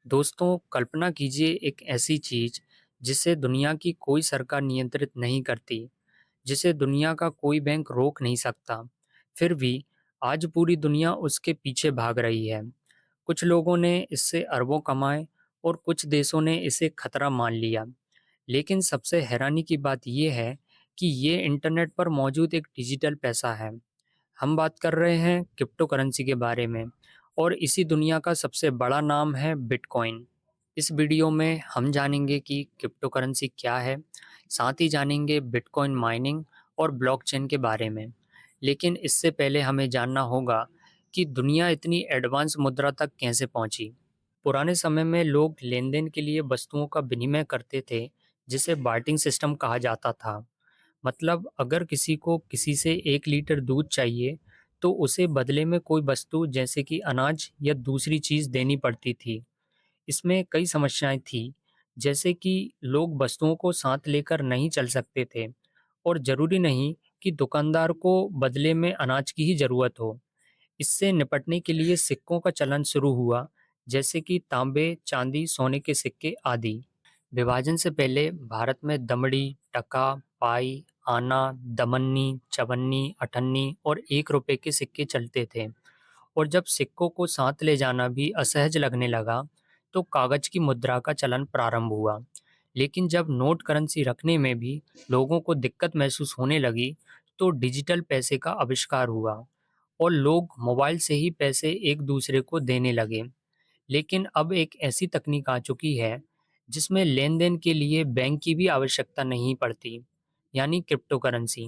दोस्तों, कल्पना कीजिए एक ऐसी चीज जिसे दुनिया की कोई सरकार नियंत्रित नहीं करती, जिसे दुनिया का कोई बैंक रोक नहीं सकता। फिर भी आज पूरी दुनिया उसके पीछे भाग रही है। कुछ लोगों ने इससे अरबों कमाए और कुछ देशों ने इसे खतरा मान लिया। लेकिन सबसे हैरानी की बात यह है कि ये इंटरनेट पर मौजूद एक डिजिटल पैसा है। हम बात कर रहे हैं क्रिप्टो करेंसी के बारे में, और इसी दुनिया का सबसे बड़ा नाम है बिटकॉइन। इस वीडियो में हम जानेंगे कि क्रिप्टो करेंसी क्या है, साथ ही जानेंगे बिटकॉइन माइनिंग और ब्लॉकचेन के बारे में। लेकिन इससे पहले हमें जानना होगा कि दुनिया इतनी एडवांस मुद्रा तक कैसे पहुंची। पुराने समय में लोग लेन देन के लिए वस्तुओं का विनिमय करते थे, जिसे बार्टिंग सिस्टम कहा जाता था। मतलब अगर किसी को किसी से 1 लीटर दूध चाहिए तो उसे बदले में कोई वस्तु जैसे कि अनाज या दूसरी चीज़ देनी पड़ती थी। इसमें कई समस्याएं थी, जैसे कि लोग वस्तुओं को साथ लेकर नहीं चल सकते थे, और ज़रूरी नहीं कि दुकानदार को बदले में अनाज की ही ज़रूरत हो। इससे निपटने के लिए सिक्कों का चलन शुरू हुआ, जैसे कि तांबे, चांदी, सोने के सिक्के आदि। विभाजन से पहले भारत में दमड़ी, टका, पाई, आना, दमन्नी, चवन्नी, अठन्नी और 1 रुपए के सिक्के चलते थे। और जब सिक्कों को साथ ले जाना भी असहज लगने लगा, तो कागज की मुद्रा का चलन प्रारंभ हुआ। लेकिन जब नोट करेंसी रखने में भी लोगों को दिक्कत महसूस होने लगी, तो डिजिटल पैसे का आविष्कार हुआ और लोग मोबाइल से ही पैसे एक दूसरे को देने लगे। लेकिन अब एक ऐसी तकनीक आ चुकी है जिसमें लेन-देन के लिए बैंक की भी आवश्यकता नहीं पड़ती, यानी क्रिप्टो करेंसी।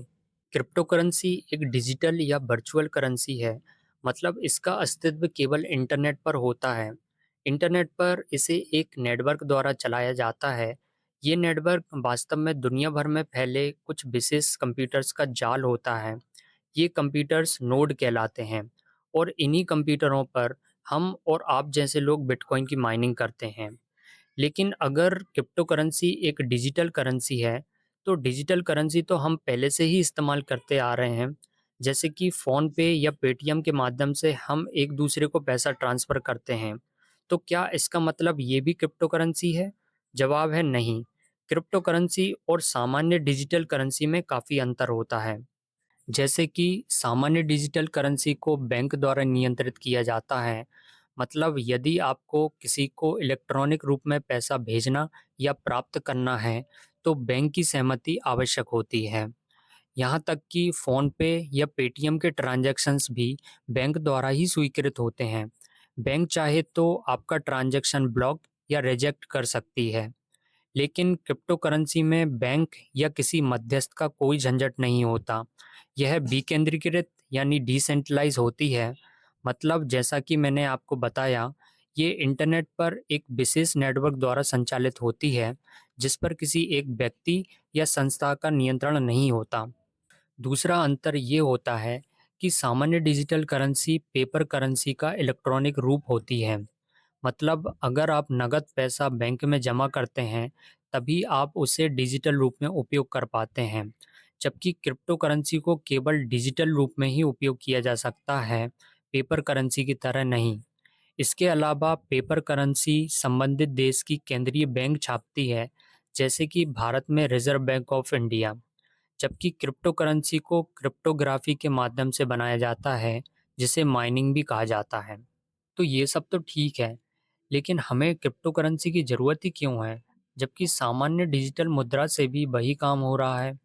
क्रिप्टो करेंसी एक डिजिटल या वर्चुअल करेंसी है, मतलब इसका अस्तित्व केवल इंटरनेट पर होता है। इंटरनेट पर इसे एक नेटवर्क द्वारा चलाया जाता है। ये नेटवर्क वास्तव में दुनिया भर में फैले कुछ विशेष कंप्यूटर्स का जाल होता है। ये कंप्यूटर्स नोड कहलाते हैं, और इन्हीं कंप्यूटरों पर हम और आप जैसे लोग बिटकॉइन की माइनिंग करते हैं। लेकिन अगर क्रिप्टो करेंसी एक डिजिटल करेंसी है, तो डिजिटल करेंसी तो हम पहले से ही इस्तेमाल करते आ रहे हैं। जैसे कि फ़ोन पे या पेटीएम के माध्यम से हम एक दूसरे को पैसा ट्रांसफ़र करते हैं। तो क्या इसका मतलब ये भी क्रिप्टो करेंसी है? जवाब है नहीं। क्रिप्टो करेंसी और सामान्य डिजिटल करेंसी में काफ़ी अंतर होता है। जैसे कि सामान्य डिजिटल करेंसी को बैंक द्वारा नियंत्रित किया जाता है। मतलब यदि आपको किसी को इलेक्ट्रॉनिक रूप में पैसा भेजना या प्राप्त करना है, तो बैंक की सहमति आवश्यक होती है। यहाँ तक कि फ़ोन पे या पेटीएम के ट्रांजैक्शंस भी बैंक द्वारा ही स्वीकृत होते हैं। बैंक चाहे तो आपका ट्रांजैक्शन ब्लॉक या रिजेक्ट कर सकती है। लेकिन क्रिप्टो करेंसी में बैंक या किसी मध्यस्थ का कोई झंझट नहीं होता। यह विकेंद्रीकृत यानी डिसेंट्रलाइज होती है। मतलब जैसा कि मैंने आपको बताया, ये इंटरनेट पर एक विशेष नेटवर्क द्वारा संचालित होती है, जिस पर किसी एक व्यक्ति या संस्था का नियंत्रण नहीं होता। दूसरा अंतर ये होता है कि सामान्य डिजिटल करेंसी पेपर करेंसी का इलेक्ट्रॉनिक रूप होती है। मतलब अगर आप नकद पैसा बैंक में जमा करते हैं, तभी आप उसे डिजिटल रूप में उपयोग कर पाते हैं। जबकि क्रिप्टो करेंसी को केवल डिजिटल रूप में ही उपयोग किया जा सकता है, पेपर करेंसी की तरह नहीं। इसके अलावा पेपर करेंसी संबंधित देश की केंद्रीय बैंक छापती है, जैसे कि भारत में रिजर्व बैंक ऑफ इंडिया। जबकि क्रिप्टो करेंसी को क्रिप्टोग्राफी के माध्यम से बनाया जाता है, जिसे माइनिंग भी कहा जाता है। तो ये सब तो ठीक है, लेकिन हमें क्रिप्टो करेंसी की ज़रूरत ही क्यों है, जबकि सामान्य डिजिटल मुद्रा से भी वही काम हो रहा है।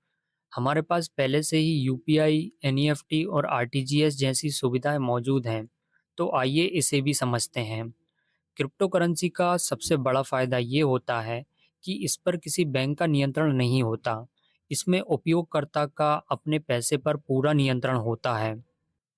हमारे पास पहले से ही यूपीआई, एनईएफटी और आरटीजीएस जैसी सुविधाएं मौजूद हैं। तो आइए इसे भी समझते हैं। क्रिप्टो करेंसी का सबसे बड़ा फ़ायदा ये होता है कि इस पर किसी बैंक का नियंत्रण नहीं होता। इसमें उपयोगकर्ता का अपने पैसे पर पूरा नियंत्रण होता है।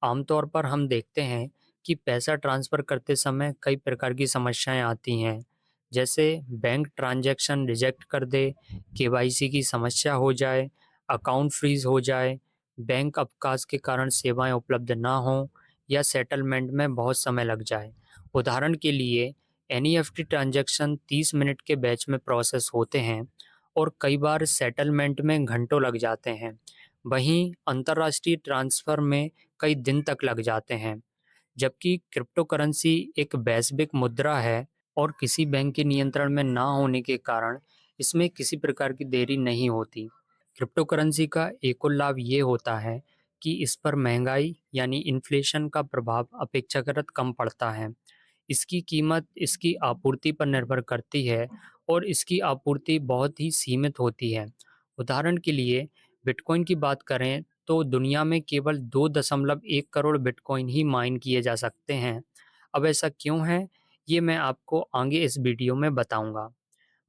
आमतौर पर हम देखते हैं कि पैसा ट्रांसफ़र करते समय कई प्रकार की समस्याएं आती हैं, जैसे बैंक ट्रांजैक्शन रिजेक्ट कर दे, केवाईसी की समस्या हो जाए, अकाउंट फ्रीज हो जाए, बैंक अवकाश के कारण सेवाएं उपलब्ध ना हों, या सेटलमेंट में बहुत समय लग जाए। उदाहरण के लिए एनईएफटी ट्रांजैक्शन 30 मिनट के बैच में प्रोसेस होते हैं, और कई बार सेटलमेंट में घंटों लग जाते हैं। वहीं अंतर्राष्ट्रीय ट्रांसफ़र में कई दिन तक लग जाते हैं। जबकि क्रिप्टो करेंसी एक वैश्विक मुद्रा है, और किसी बैंक के नियंत्रण में ना होने के कारण इसमें किसी प्रकार की देरी नहीं होती। क्रिप्टोकरेंसी का एक और लाभ ये होता है कि इस पर महंगाई यानी इन्फ्लेशन का प्रभाव अपेक्षाकृत कम पड़ता है। इसकी कीमत इसकी आपूर्ति पर निर्भर करती है और इसकी आपूर्ति बहुत ही सीमित होती है। उदाहरण के लिए बिटकॉइन की बात करें तो दुनिया में केवल 2.1 करोड़ बिटकॉइन ही माइन किए जा सकते हैं। अब ऐसा क्यों है, ये मैं आपको आगे इस वीडियो में बताऊंगा।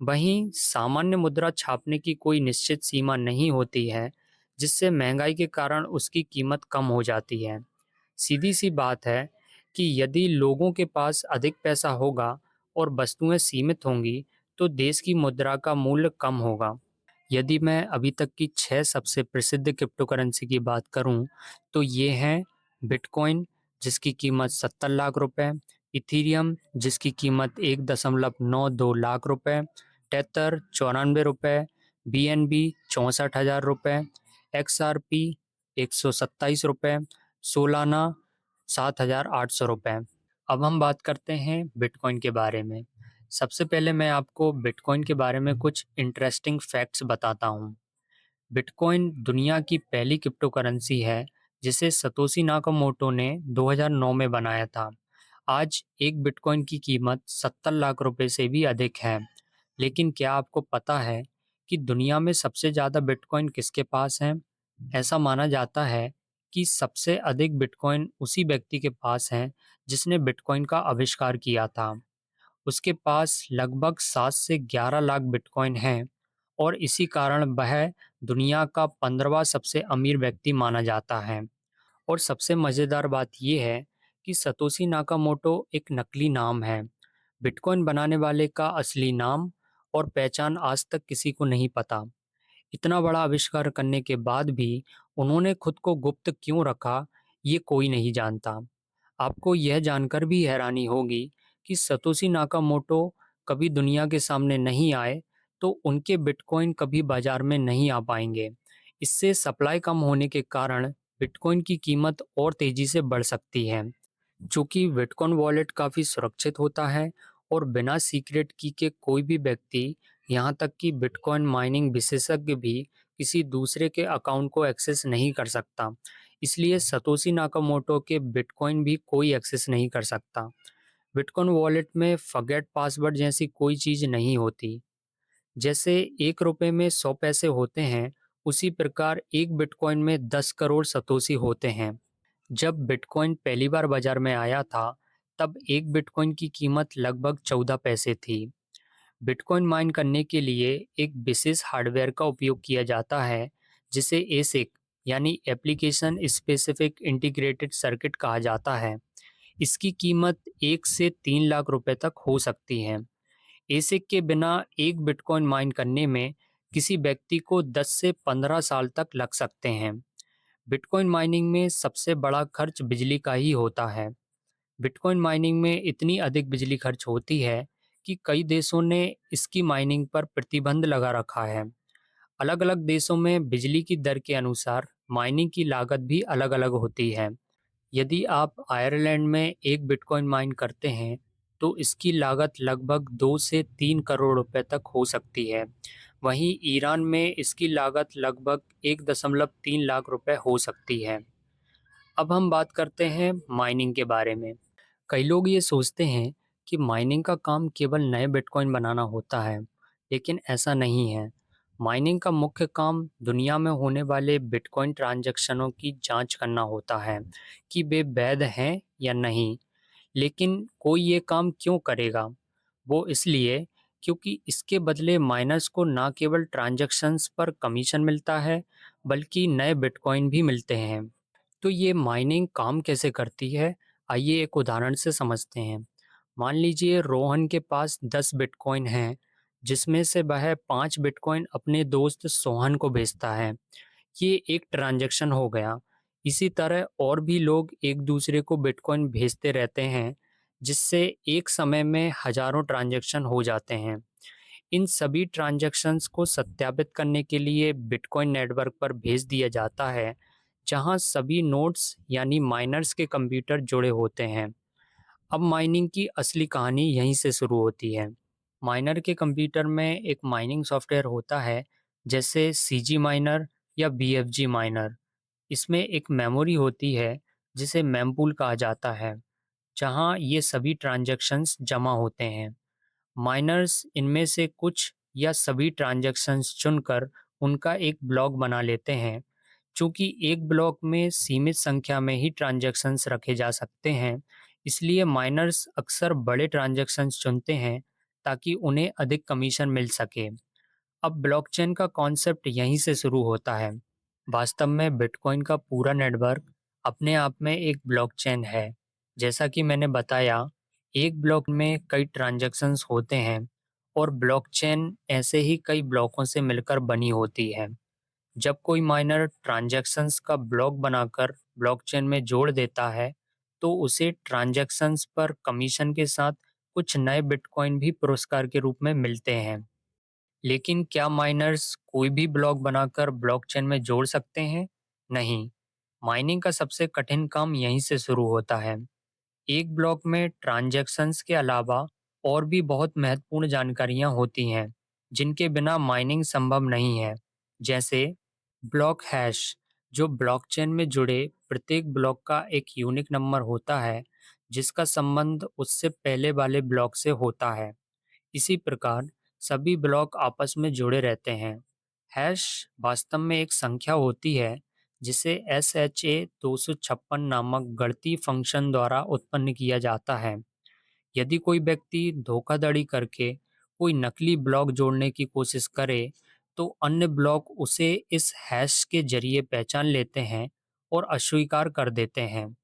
वहीं सामान्य मुद्रा छापने की कोई निश्चित सीमा नहीं होती है, जिससे महंगाई के कारण उसकी कीमत कम हो जाती है। सीधी सी बात है कि यदि लोगों के पास अधिक पैसा होगा और वस्तुएं सीमित होंगी, तो देश की मुद्रा का मूल्य कम होगा। यदि मैं अभी तक की 6 सबसे प्रसिद्ध क्रिप्टोकरेंसी की बात करूं, तो ये हैं बिटकॉइन जिसकी कीमत 70 लाख रुपए, इथीरियम जिसकी कीमत 1.92 लाख रुपए, टेथर 94 रुपए, BNB 64,000 रुपए, XRP 127 रुपए, सोलाना 7,800 रुपए। अब हम बात करते हैं बिटकॉइन के बारे में। सबसे पहले मैं आपको बिटकॉइन के बारे में कुछ इंटरेस्टिंग फैक्ट्स बताता हूँ। बिटकॉइन दुनिया की पहली क्रिप्टोकरेंसी है जिसे सतोशी नाकामोटो ने 2009 में बनाया था। आज एक बिटकॉइन की कीमत 70 लाख रुपए से भी अधिक है। लेकिन क्या आपको पता है कि दुनिया में सबसे ज़्यादा बिटकॉइन किसके पास हैं? ऐसा माना जाता है कि सबसे अधिक बिटकॉइन उसी व्यक्ति के पास हैं जिसने बिटकॉइन का आविष्कार किया था। उसके पास लगभग 7 से 11 लाख बिटकॉइन हैं और इसी कारण वह दुनिया का 15वां सबसे अमीर व्यक्ति माना जाता है। और सबसे मज़ेदार बात यह है कि सतोशी नाकामोटो एक नकली नाम है। बिटकॉइन बनाने वाले का असली नाम और पहचान आज तक किसी को नहीं पता। इतना बड़ा आविष्कार करने के बाद भी उन्होंने खुद को गुप्त क्यों रखा, ये कोई नहीं जानता। आपको यह जानकर भी हैरानी होगी कि सतोशी नाकामोटो कभी दुनिया के सामने नहीं आए तो उनके बिटकॉइन कभी बाजार में नहीं आ पाएंगे। इससे सप्लाई कम होने के कारण बिटकॉइन की कीमत और तेजी से बढ़ सकती है। चूंकि बिटकॉइन वॉलेट काफ़ी सुरक्षित होता है और बिना सीक्रेट की के कोई भी व्यक्ति, यहाँ तक कि बिटकॉइन माइनिंग विशेषज्ञ भी किसी दूसरे के अकाउंट को एक्सेस नहीं कर सकता। इसलिए सतोशी नाकामोटो के बिटकॉइन भी कोई एक्सेस नहीं कर सकता। बिटकॉइन वॉलेट में फॉरगेट पासवर्ड जैसी कोई चीज़ नहीं होती। जैसे 1 रुपए में 100 पैसे होते हैं, उसी प्रकार एक बिटकॉइन में 10 करोड़ सतोशी होते हैं। जब बिटकॉइन पहली बार बाजार में आया था, तब एक बिटकॉइन की कीमत लगभग 14 पैसे थी। बिटकॉइन माइन करने के लिए एक विशेष हार्डवेयर का उपयोग किया जाता है, जिसे एसिक यानी एप्लीकेशन स्पेसिफिक इंटीग्रेटेड सर्किट कहा जाता है। इसकी कीमत 1 से 3 लाख रुपए तक हो सकती है। एसिक के बिना एक बिटकॉइन माइन करने में किसी व्यक्ति को 10 से 15 साल तक लग सकते हैं। बिटकॉइन माइनिंग में सबसे बड़ा खर्च बिजली का ही होता है। बिटकॉइन माइनिंग में इतनी अधिक बिजली खर्च होती है कि कई देशों ने इसकी माइनिंग पर प्रतिबंध लगा रखा है। अलग-अलग देशों में बिजली की दर के अनुसार माइनिंग की लागत भी अलग-अलग होती है। यदि आप आयरलैंड में एक बिटकॉइन माइन करते हैं, तो इसकी लागत लगभग 2 से 3 करोड़ रुपए तक हो सकती है। वहीं ईरान में इसकी लागत लगभग 1.3 लाख रुपए हो सकती है। अब हम बात करते हैं माइनिंग के बारे में। कई लोग ये सोचते हैं कि माइनिंग का काम केवल नए बिटकॉइन बनाना होता है, लेकिन ऐसा नहीं है। माइनिंग का मुख्य काम दुनिया में होने वाले बिटकॉइन ट्रांजैक्शनों की जांच करना होता है कि वे वैध हैं या नहीं। लेकिन कोई ये काम क्यों करेगा? वो इसलिए क्योंकि इसके बदले माइनर्स को ना केवल ट्रांजैक्शंस पर कमीशन मिलता है, बल्कि नए बिटकॉइन भी मिलते हैं। तो ये माइनिंग काम कैसे करती है? आइए एक उदाहरण से समझते हैं। मान लीजिए रोहन के पास 10 बिटकॉइन हैं, जिसमें से वह 5 बिटकॉइन अपने दोस्त सोहन को भेजता है। ये एक ट्रांजैक्शन हो गया। इसी तरह और भी लोग एक दूसरे को बिटकॉइन भेजते रहते हैं, जिससे एक समय में हजारों ट्रांजैक्शन हो जाते हैं। इन सभी ट्रांजैक्शंस को सत्यापित करने के लिए बिटकॉइन नेटवर्क पर भेज दिया जाता है, जहां सभी नोड्स यानी माइनर्स के कंप्यूटर जुड़े होते हैं। अब माइनिंग की असली कहानी यहीं से शुरू होती है। माइनर के कंप्यूटर में एक माइनिंग सॉफ्टवेयर होता है, जैसे सीजी माइनर या बीएफजी माइनर। इसमें एक मेमोरी होती है जिसे मेमपूल कहा जाता है, जहां ये सभी ट्रांजैक्शंस जमा होते हैं। माइनर्स इनमें से कुछ या सभी ट्रांजैक्शंस चुनकर उनका एक ब्लॉक बना लेते हैं। चूंकि एक ब्लॉक में सीमित संख्या में ही ट्रांजैक्शंस रखे जा सकते हैं, इसलिए माइनर्स अक्सर बड़े ट्रांजैक्शंस चुनते हैं ताकि उन्हें अधिक कमीशन मिल सके। अब ब्लॉकचेन का कॉन्सेप्ट यहीं से शुरू होता है। वास्तव में बिटकॉइन का पूरा नेटवर्क अपने आप में एक ब्लॉकचेन है। जैसा कि मैंने बताया, एक ब्लॉक में कई ट्रांजैक्शंस होते हैं और ब्लॉकचेन ऐसे ही कई ब्लॉकों से मिलकर बनी होती है। जब कोई माइनर ट्रांजैक्शंस का ब्लॉक बनाकर ब्लॉकचेन में जोड़ देता है, तो उसे ट्रांजैक्शंस पर कमीशन के साथ कुछ नए बिटकॉइन भी पुरस्कार के रूप में मिलते हैं। लेकिन क्या माइनर्स कोई भी ब्लॉक बनाकर ब्लॉकचेन में जोड़ सकते हैं? नहीं। माइनिंग का सबसे कठिन काम यहीं से शुरू होता है। एक ब्लॉक में ट्रांजैक्शंस के अलावा और भी बहुत महत्वपूर्ण जानकारियां होती हैं, जिनके बिना माइनिंग संभव नहीं है। जैसे ब्लॉक हैश, जो ब्लॉकचेन में जुड़े प्रत्येक ब्लॉक का एक यूनिक नंबर होता है, जिसका संबंध उससे पहले वाले ब्लॉक से होता है। इसी प्रकार सभी ब्लॉक आपस में जुड़े रहते हैं। हैश वास्तव में एक संख्या होती है, जिसे SHA-256 नामक गणितीय फंक्शन द्वारा उत्पन्न किया जाता है। यदि कोई व्यक्ति धोखाधड़ी करके कोई नकली ब्लॉक जोड़ने की कोशिश करे, तो अन्य ब्लॉक उसे इस हैश के जरिए पहचान लेते हैं और अस्वीकार कर देते हैं।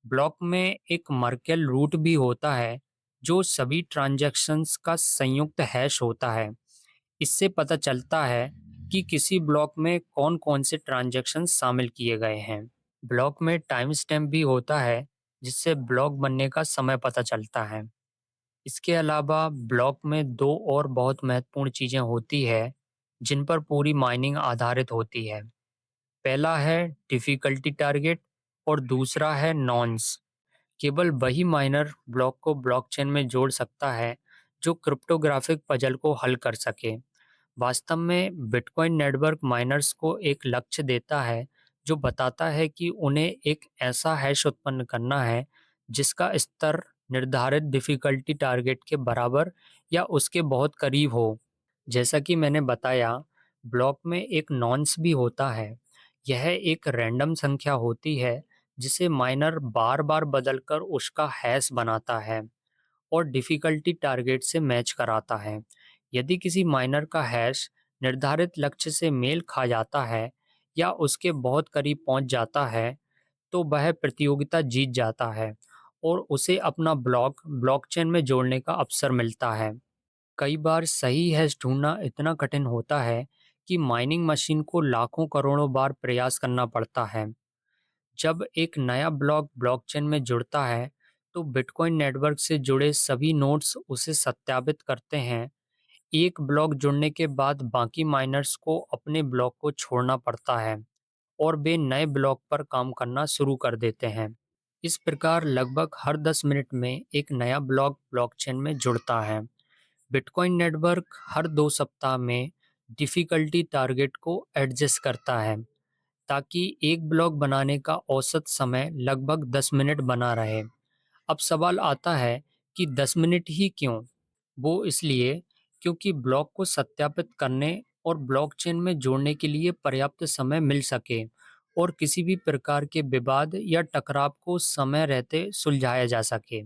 ब्लॉक में एक मर्केल रूट भी होता है, जो सभी ट्रांजैक्शंस का संयुक्त हैश होता है। इससे पता चलता है कि किसी ब्लॉक में कौन-कौन से ट्रांजैक्शंस शामिल किए गए हैं। ब्लॉक में टाइम स्टैम्प भी होता है, जिससे ब्लॉक बनने का समय पता चलता है। इसके अलावा ब्लॉक में दो और बहुत महत्वपूर्ण चीज़ें होती है, जिन पर पूरी माइनिंग आधारित होती है। पहला है डिफ़िकल्टी टारगेट और दूसरा है नॉन्स। केवल वही माइनर ब्लॉक को ब्लॉकचेन में जोड़ सकता है जो क्रिप्टोग्राफिक पजल को हल कर सके। वास्तव में बिटकॉइन नेटवर्क माइनर्स को एक लक्ष्य देता है, जो बताता है कि उन्हें एक ऐसा हैश उत्पन्न करना है जिसका स्तर निर्धारित डिफ़िकल्टी टारगेट के बराबर या उसके बहुत करीब हो। जैसा कि मैंने बताया, ब्लॉक में एक नॉन्स भी होता है। यह एक रैंडम संख्या होती है जिसे माइनर बार-बार बदलकर उसका हैश बनाता है और डिफ़िकल्टी टारगेट से मैच कराता है। यदि किसी माइनर का हैश निर्धारित लक्ष्य से मेल खा जाता है या उसके बहुत करीब पहुंच जाता है, तो वह प्रतियोगिता जीत जाता है और उसे अपना ब्लॉक ब्लॉकचेन में जोड़ने का अवसर मिलता है। कई बार सही हैश ढूंढना इतना कठिन होता है कि माइनिंग मशीन को लाखों करोड़ों बार प्रयास करना पड़ता है। जब एक नया ब्लॉक ब्लॉकचेन में जुड़ता है, तो बिटकॉइन नेटवर्क से जुड़े सभी नोड्स उसे सत्यापित करते हैं। एक ब्लॉक जुड़ने के बाद बाकी माइनर्स को अपने ब्लॉक को छोड़ना पड़ता है और वे नए ब्लॉक पर काम करना शुरू कर देते हैं। इस प्रकार लगभग हर 10 मिनट में एक नया ब्लॉक ब्लॉकचेन में जुड़ता है। बिटकॉइन नेटवर्क हर 2 सप्ताह में डिफ़िकल्टी टारगेट को एडजस्ट करता है, ताकि एक ब्लॉक बनाने का औसत समय लगभग 10 मिनट बना रहे। अब सवाल आता है कि 10 मिनट ही क्यों? वो इसलिए क्योंकि ब्लॉक को सत्यापित करने और ब्लॉकचेन में जोड़ने के लिए पर्याप्त समय मिल सके और किसी भी प्रकार के विवाद या टकराव को समय रहते सुलझाया जा सके।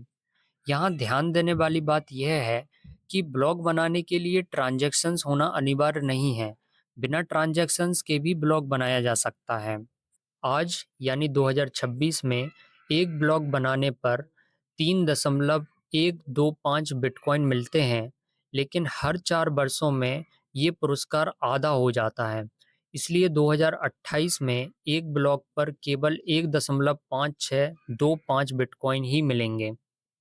यहाँ ध्यान देने वाली बात यह है कि ब्लॉक बनाने के लिए ट्रांजैक्शंस होना अनिवार्य नहीं है। बिना ट्रांजैक्शंस के भी ब्लॉक बनाया जा सकता है। आज यानी 2026 में एक ब्लॉक बनाने पर 3.125 बिटकॉइन मिलते हैं, लेकिन हर 4 वर्षों में ये पुरस्कार आधा हो जाता है। इसलिए 2028 में एक ब्लॉक पर केवल 1.5625 बिटकॉइन ही मिलेंगे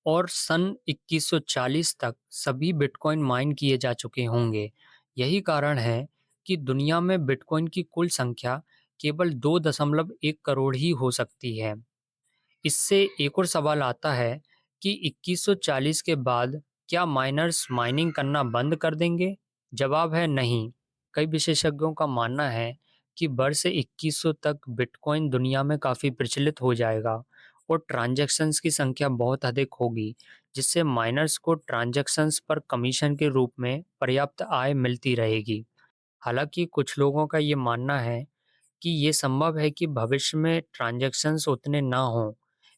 और सन 2140 तक सभी बिटकॉइन माइन किए जा चुके होंगे। यही कारण है कि दुनिया में बिटकॉइन की कुल संख्या केवल 2.1 करोड़ ही हो सकती है। इससे एक और सवाल आता है कि 2140 के बाद क्या माइनर्स माइनिंग करना बंद कर देंगे? जवाब है नहीं। कई विशेषज्ञों का मानना है कि वर्ष 2100 तक बिटकॉइन दुनिया में काफ़ी प्रचलित हो जाएगा और ट्रांजैक्शंस की संख्या बहुत अधिक होगी, जिससे माइनर्स को ट्रांजैक्शंस पर कमीशन के रूप में पर्याप्त आय मिलती रहेगी। हालांकि कुछ लोगों का ये मानना है कि ये संभव है कि भविष्य में ट्रांजैक्शंस उतने ना हों।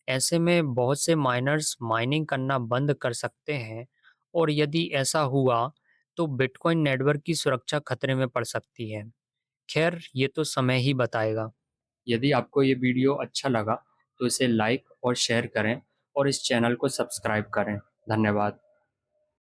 ऐसे में बहुत से माइनर्स माइनिंग करना बंद कर सकते हैं और यदि ऐसा हुआ तो बिटकॉइन नेटवर्क की सुरक्षा खतरे में पड़ सकती है। खैर, ये तो समय ही बताएगा। यदि आपको ये वीडियो अच्छा लगा तो इसे लाइक और शेयर करें और इस चैनल को सब्सक्राइब करें। धन्यवाद।